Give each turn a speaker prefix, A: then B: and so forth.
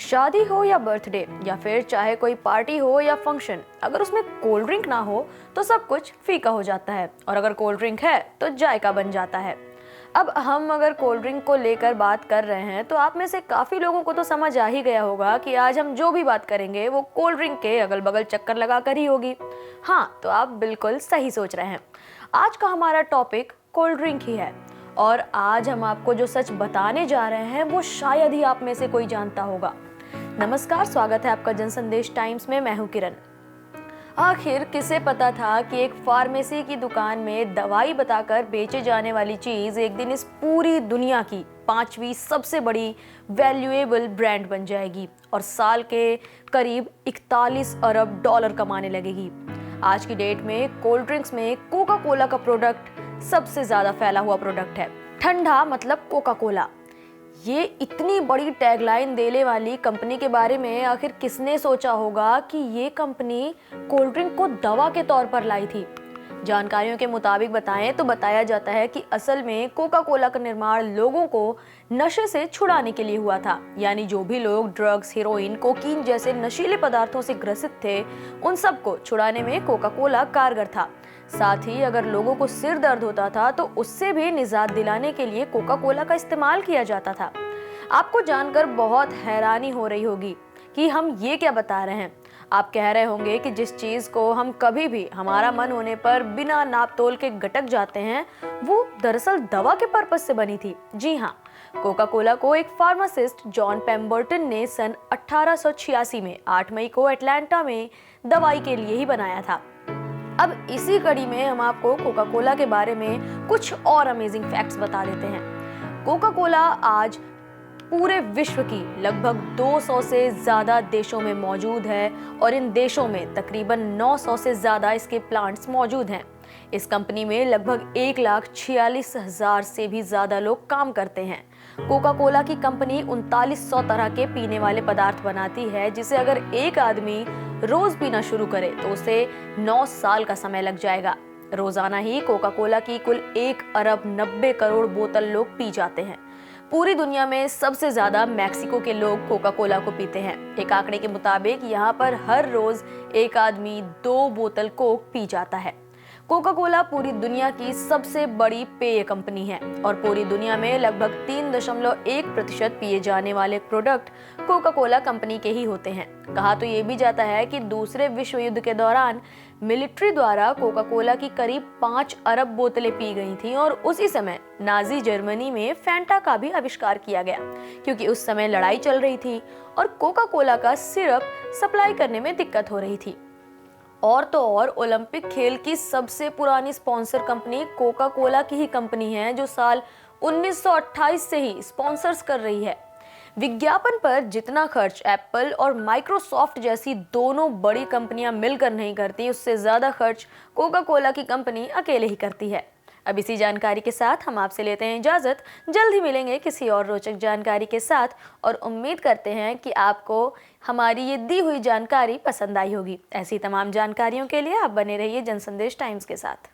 A: शादी हो या बर्थडे या फिर चाहे कोई पार्टी हो या फंक्शन, अगर उसमें कोल्ड ड्रिंक ना हो तो सब कुछ फीका हो जाता है, और अगर कोल्ड ड्रिंक है तो जायका बन जाता है। अब हम अगर कोल्ड ड्रिंक को लेकर बात कर रहे हैं तो आप में से काफ़ी लोगों को तो समझ आ ही गया होगा कि आज हम जो भी बात करेंगे वो कोल्ड ड्रिंक के अगल बगल चक्कर लगा कर ही होगी। हाँ, तो आप बिल्कुल सही सोच रहे हैं। आज का हमारा टॉपिक कोल्ड ड्रिंक ही है, और आज हम आपको जो सच बताने जा रहे हैं वो शायद ही आप में से कोई जानता होगा। नमस्कार, स्वागत है आपका जन संदेश टाइम्स में। मैं हूं किरण। आखिर किसे पता था कि एक फार्मेसी की दुकान में दवाई बताकर बेचे जाने वाली चीज एक दिन इस पूरी दुनिया की 5वीं सबसे बड़ी वैल्यूएबल ब्रांड बन जाएगी और साल के करीब 41 अरब डॉलर कमाने लगेगी। आज की डेट में कोल्ड ड्रिंक्स में कोका कोला का प्रोडक्ट सबसे ज्यादा फैला हुआ प्रोडक्ट है। ठंडा मतलब कोका कोला। ये इतनी बड़ी टैगलाइन देने वाली कंपनी के बारे में आखिर किसने सोचा होगा कि ये कंपनी कोल्ड ड्रिंक को दवा के तौर पर लाई थी। जानकारियों के मुताबिक बताएं तो बताया जाता है कि असल में कोका कोला का निर्माण लोगों को नशे से छुड़ाने के लिए हुआ था। यानी जो भी लोग ड्रग्स, हेरोइन, कोकीन जैसे नशीले पदार्थों से ग्रसित थे, उन सबको छुड़ाने में कोका कोला कारगर था। साथ ही अगर लोगों को सिर दर्द होता था तो उससे भी निजात दिलाने के लिए कोका कोला का इस्तेमाल किया जाता था। आपको जानकर बहुत हैरानी हो रही होगी कि हम ये क्या बता रहे हैं। आप कह रहे होंगे कि जिस चीज को हम कभी भी हमारा मन होने पर बिना नाप तोल के गटक जाते हैं, वो दरअसल दवा के पर्पस से बनी थी। जी हाँ, कोका कोला को एक फार्मासिस्ट जॉन पेम्बर्टन ने सन 1886 में 8 मई को अटलांटा में दवाई के लिए ही बनाया था। अब इसी कड़ी में हम आपको कोका कोला के बारे में कुछ और अमेजिंग फैक्ट्स बता देते हैं। कोका कोला आज पूरे विश्व की लगभग 200 से ज़्यादा देशों में मौजूद है, और इन देशों में तकरीबन 900 से ज़्यादा इसके प्लांट्स मौजूद हैं। इस कंपनी में लगभग 1,46,000 से भी ज़्यादा लोग काम करते हैं। कोका कोला की कंपनी 3900 तरह के पीने वाले पदार्थ बनाती है, जिसे अगर एक आदमी रोज पीना शुरू करे तो उसे 9 साल का समय लग जाएगा। रोजाना ही कोका कोला की कुल 1 अरब 90 करोड़ बोतल लोग पी जाते हैं। पूरी दुनिया में सबसे ज्यादा मैक्सिको के लोग कोका कोला को पीते हैं। एक आंकड़े के मुताबिक यहाँ पर हर रोज एक आदमी 2 बोतल कोक पी जाता है। कोका कोला पूरी दुनिया की सबसे बड़ी पेय कंपनी है, और पूरी दुनिया में लगभग 3.1% पिए जाने वाले प्रोडक्ट कोका कोला कंपनी के ही होते हैं। कहा तो ये भी जाता है कि दूसरे विश्व युद्ध के दौरान मिलिट्री द्वारा कोका कोला की करीब 5 अरब बोतलें पी गई थीं, और उसी समय नाजी जर्मनी में फैंटा का भी आविष्कार किया गया, क्योंकि उस समय लड़ाई चल रही थी और कोका कोला का सिरप सप्लाई करने में दिक्कत हो रही थी। और तो और ओलंपिक खेल की सबसे पुरानी स्पॉन्सर कंपनी कोका कोला की ही कंपनी है, जो साल 1928 से ही स्पॉन्सर्स कर रही है। विज्ञापन पर जितना खर्च एप्पल और माइक्रोसॉफ्ट जैसी दोनों बड़ी कंपनियां मिलकर नहीं करती, उससे ज्यादा खर्च कोका कोला की कंपनी अकेले ही करती है। अब इसी जानकारी के साथ हम आपसे लेते हैं इजाजत। जल्द ही मिलेंगे किसी और रोचक जानकारी के साथ, और उम्मीद करते हैं कि आपको हमारी ये दी हुई जानकारी पसंद आई होगी। ऐसी तमाम जानकारियों के लिए आप बने रहिए जन संदेश टाइम्स के साथ।